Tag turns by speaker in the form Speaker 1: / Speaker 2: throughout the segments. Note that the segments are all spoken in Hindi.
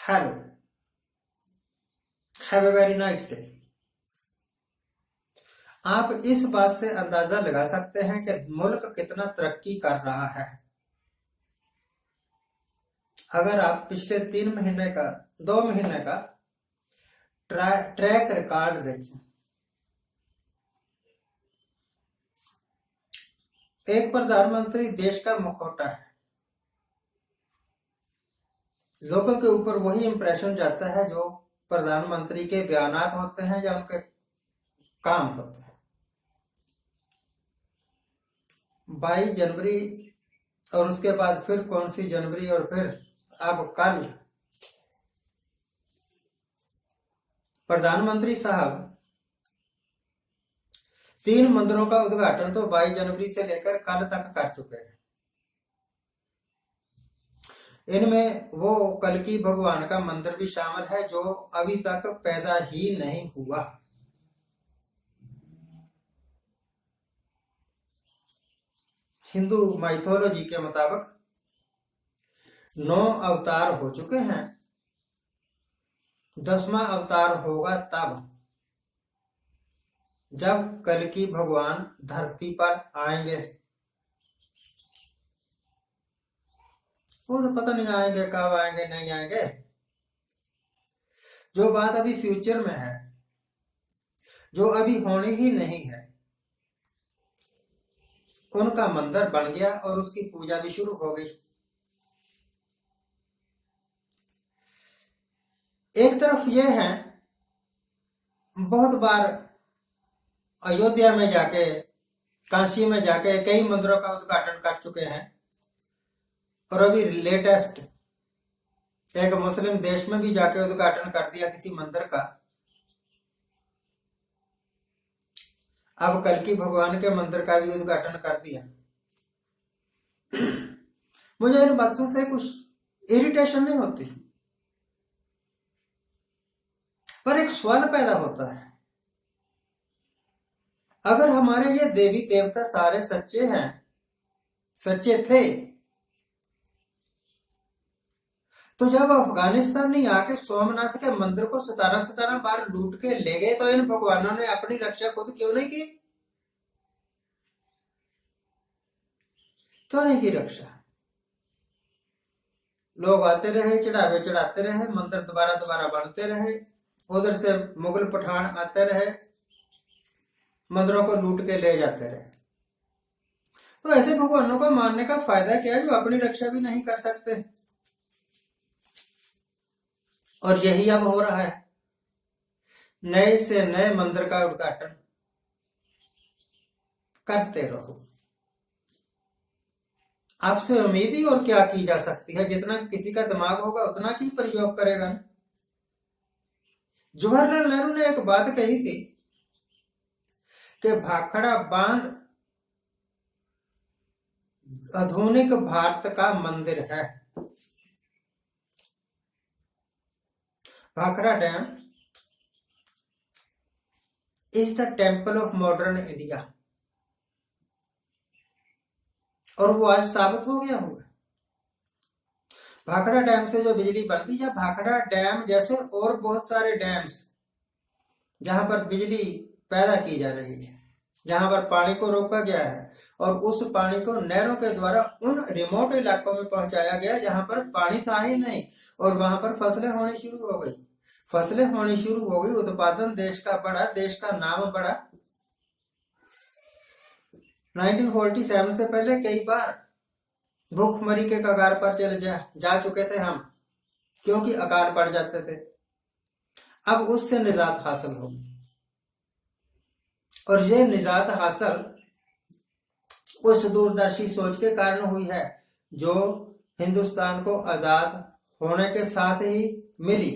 Speaker 1: Hello, have a very nice day. आप इस बात से अंदाजा लगा सकते हैं कि मुल्क कितना तरक्की कर रहा है अगर आप पिछले 3 महीने का 2 महीने का ट्रैक रिकॉर्ड देखें। एक प्रधानमंत्री देश का मुखौटा है। लोगों के ऊपर वही इंप्रेशन जाता है जो प्रधानमंत्री के बयानात होते हैं या उनके काम होते हैं। 22 जनवरी और उसके बाद फिर कौन सी जनवरी और फिर अब कल प्रधानमंत्री साहब 3 मंदिरों का उद्घाटन तो 22 जनवरी से लेकर कल तक कर चुके हैं। इनमें वो कल्कि भगवान का मंदिर भी शामिल है जो अभी तक पैदा ही नहीं हुआ। हिंदू माइथोलॉजी के मुताबिक 9 अवतार हो चुके हैं। 10वां अवतार होगा तब जब कल्कि भगवान धरती पर आएंगे। वो तो पता नहीं आएंगे, कब आएंगे, नहीं आएंगे। जो बात अभी फ्यूचर में है, जो अभी होनी ही नहीं है, उनका मंदिर बन गया और उसकी पूजा भी शुरू हो गई। एक तरफ ये है, बहुत बार अयोध्या में जाके, काशी में जाके कई मंदिरों का उद्घाटन कर चुके हैं और अभी लेटेस्ट एक मुस्लिम देश में भी जाके उद्घाटन कर दिया किसी मंदिर का। अब कल्कि भगवान के मंदिर का भी उद्घाटन कर दिया। मुझे इन बातों से कुछ इरिटेशन नहीं होती, पर एक सवाल पैदा होता है, अगर हमारे ये देवी देवता सारे सच्चे हैं, सच्चे थे, तो जब अफगानिस्तानी आके सोमनाथ के मंदिर को 17 बार लूट के ले गए तो इन भगवानों ने अपनी रक्षा खुद क्यों नहीं की? क्यों नहीं की रक्षा? लोग आते रहे, चढ़ावे चढ़ाते रहे, मंदिर दोबारा दोबारा बनते रहे, उधर से मुगल पठान आते रहे, मंदिरों को लूट के ले जाते रहे। तो ऐसे भगवानों को मानने का फायदा क्या है जो अपनी रक्षा भी नहीं कर सकते? और यही अब हो रहा है। नए से नए मंदिर का उद्घाटन करते रहो। आपसे उम्मीद ही और क्या की जा सकती है? जितना किसी का दिमाग होगा उतना की प्रयोग करेगा। जवाहरलाल नेहरू ने एक बात कही थी कि भाखड़ा बांध आधुनिक भारत का मंदिर है। Bhakra dam is the temple of modern India, और वो आज साबित हो गया हुआ। भाखड़ा डैम से जो बिजली बनती है, भाखड़ा डैम जैसे और बहुत सारे डैम्स जहां पर बिजली पैदा की जा रही है, जहां पर पानी को रोका गया है और उस पानी को नहरों के द्वारा उन रिमोट इलाकों में पहुंचाया गया जहां पर पानी था ही नहीं, और वहां पर फसलें होनी शुरू हो गई। फसलें होनी शुरू हो गई, उत्पादन देश का बढ़ा, देश का नाम बढ़ा। 1947 से पहले कई बार भूखमरी के कगार पर चले जा चुके थे हम, क्योंकि अकाल पड़ जाते थे। अब उससे निजात हासिल होगी, और ये निजात हासिल उस दूरदर्शी सोच के कारण हुई है जो हिंदुस्तान को आजाद होने के साथ ही मिली।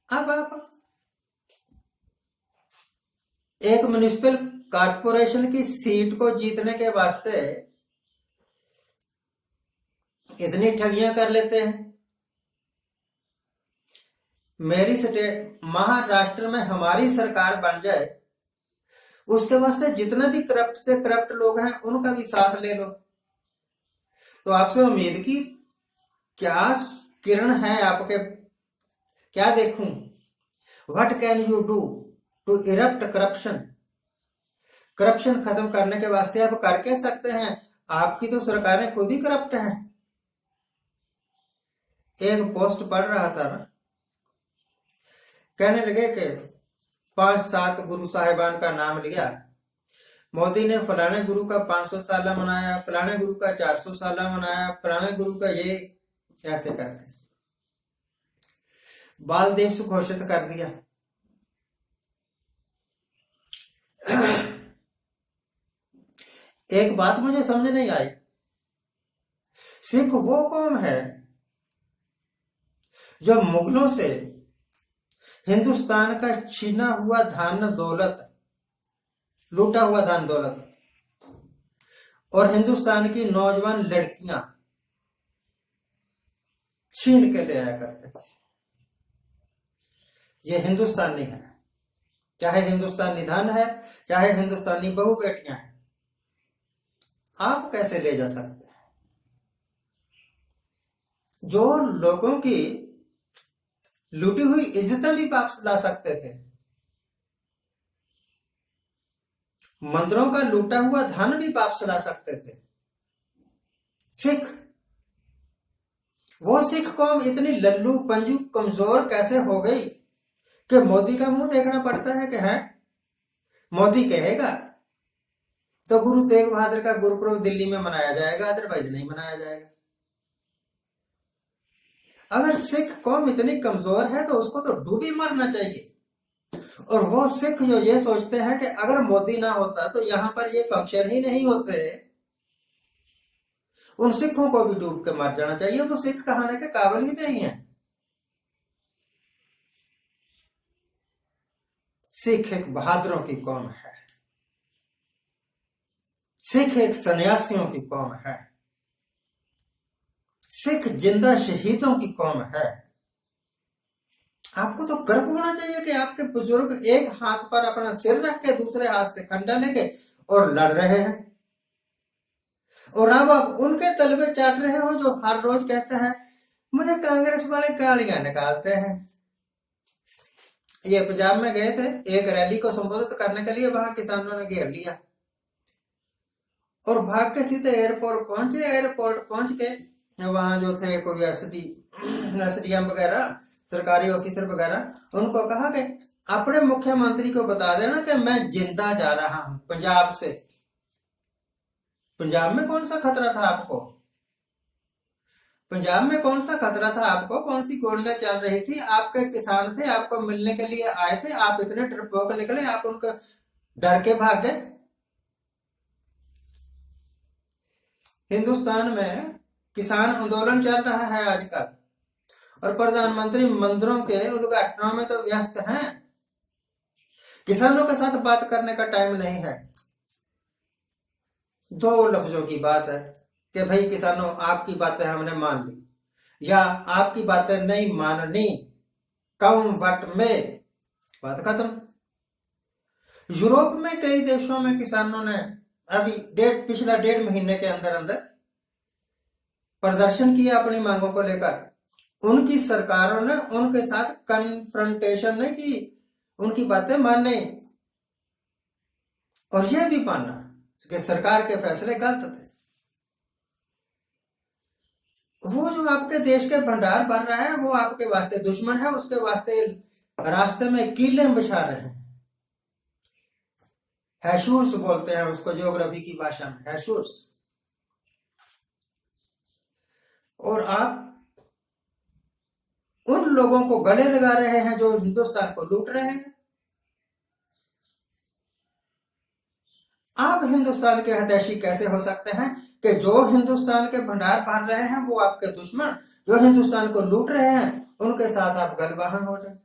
Speaker 1: अब आप एक म्युनिसिपल कारपोरेशन की सीट को जीतने के वास्ते इतनी ठगियां कर लेते हैं। मेरी स्टेट महाराष्ट्र में हमारी सरकार बन जाए, उसके वास्ते जितने भी करप्ट से करप्ट लोग हैं उनका भी साथ ले लो। तो आपसे उम्मीद की क्या किरण है आपके, क्या देखूं? What can you do to erupt corruption? Corruption खत्म करने के वास्ते आप कर क्या सकते हैं? आपकी तो सरकारें खुद ही करप्ट हैं। एक पोस्ट पढ़ रहा था ना, कहने लगे कि 5-7 गुरु साहिबान का नाम लिया, मोदी ने फलाने गुरु का 500 साला मनाया, फलाने गुरु का 400 साला मनाया, फलाने गुरु का ये, ऐसे करके बाल दिवस घोषित कर दिया। एक बात मुझे समझ नहीं आई, सिख वो कौम है जो मुगलों से हिंदुस्तान का छीना हुआ धन दौलत, लूटा हुआ धन दौलत और हिंदुस्तान की नौजवान लड़कियां छीन के ले आया करते थे। ये हिंदुस्तानी है, चाहे हिंदुस्तानी धन है, चाहे हिंदुस्तानी बहू बेटियां हैं, आप कैसे ले जा सकते हैं? जो लोगों की लूटी हुई इज्जतें भी वापस ला सकते थे, मंदिरों का लूटा हुआ धन भी वापस ला सकते थे, सिख, वो सिख कौम इतनी लल्लू पंजू कमजोर कैसे हो गई कि मोदी का मुंह देखना पड़ता है कि है मोदी कहेगा तो गुरु तेग बहादुर का गुरुपुरब दिल्ली में मनाया जाएगा, अदरवाइज नहीं मनाया जाएगा। अगर सिख कौम इतनी कमजोर है तो उसको तो डूबी मरना चाहिए। और वो सिख जो ये सोचते हैं कि अगर मोदी ना होता तो यहां पर ये फंक्शन ही नहीं होते, उन सिखों को भी डूब के मर जाना चाहिए। वो सिख कहने के काबिल ही नहीं है। सिख एक बहादुरों की कौम है, सिख एक सन्यासियों की कौम है, सिख जिंदा शहीदों की कौम है। आपको तो गर्व होना चाहिए कि आपके बुजुर्ग एक हाथ पर अपना सिर रख के दूसरे हाथ से खंडा लेके और लड़ रहे हैं, और अब आप उनके तलबे चाट रहे हो जो हर रोज कहते हैं मुझे कांग्रेस वाले गालियां निकालते हैं। ये पंजाब में गए थे, एक रैली को संबोधित करने के लिए, वहां किसानों ने घेर लिया और भाग के सीधे एयरपोर्ट पहुंचे। एयरपोर्ट पहुंच के वहां जो थे कोई एसडीएम वगैरह, सरकारी ऑफिसर वगैरह, उनको कहा कि अपने मुख्यमंत्री को बता देना कि मैं जिंदा जा रहा हूं पंजाब से। पंजाब में कौन सा खतरा था आपको? पंजाब में कौन सा खतरा था आपको? कौन सी गोलियां चल रही थी? आपके किसान थे, आपको मिलने के लिए आए थे, आप इतने डरपोक निकले, आप उनको डर के भाग गए। हिंदुस्तान में किसान आंदोलन चल रहा है आजकल, और प्रधानमंत्री मंदिरों के उद्घाटनों में तो व्यस्त हैं। किसानों के साथ बात करने का टाइम नहीं है। 2 लफ्जों की बात है कि भाई किसानों, आपकी बातें हमने मान ली, या आपकी बातें नहीं माननी, कम वट में, बात खत्म। यूरोप में कई देशों में किसानों ने अभी पिछला 1.5 महीने के अंदर अंदर प्रदर्शन किया अपनी मांगों को लेकर। उनकी सरकारों ने उनके साथ कन्फ्रंटेशन नहीं की, उनकी बातें माने, और यह भी माना कि सरकार के फैसले गलत थे। वो जो आपके देश के भंडार भर रहा है वो आपके वास्ते दुश्मन है, उसके वास्ते रास्ते में कीलें बिछा रहे हैं। हैशूस बोलते हैं उसको ज्योग्राफी की भाषा में, हैशूस। और आप उन लोगों को गले लगा रहे हैं जो हिंदुस्तान को लूट रहे हैं। आप हिंदुस्तान के हितैषी कैसे हो सकते हैं कि जो हिंदुस्तान के भंडार भर रहे हैं वो आपके दुश्मन, जो हिंदुस्तान को लूट रहे हैं उनके साथ आप गलवाहन हो जाए।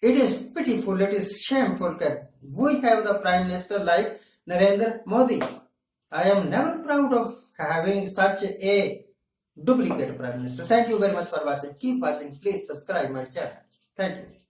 Speaker 1: It is pitiful, it is shameful that we have the Prime Minister like Narendra Modi. I am never proud of having such a duplicate Prime Minister. Thank you very much for watching. Keep watching. Please subscribe my channel. Thank you.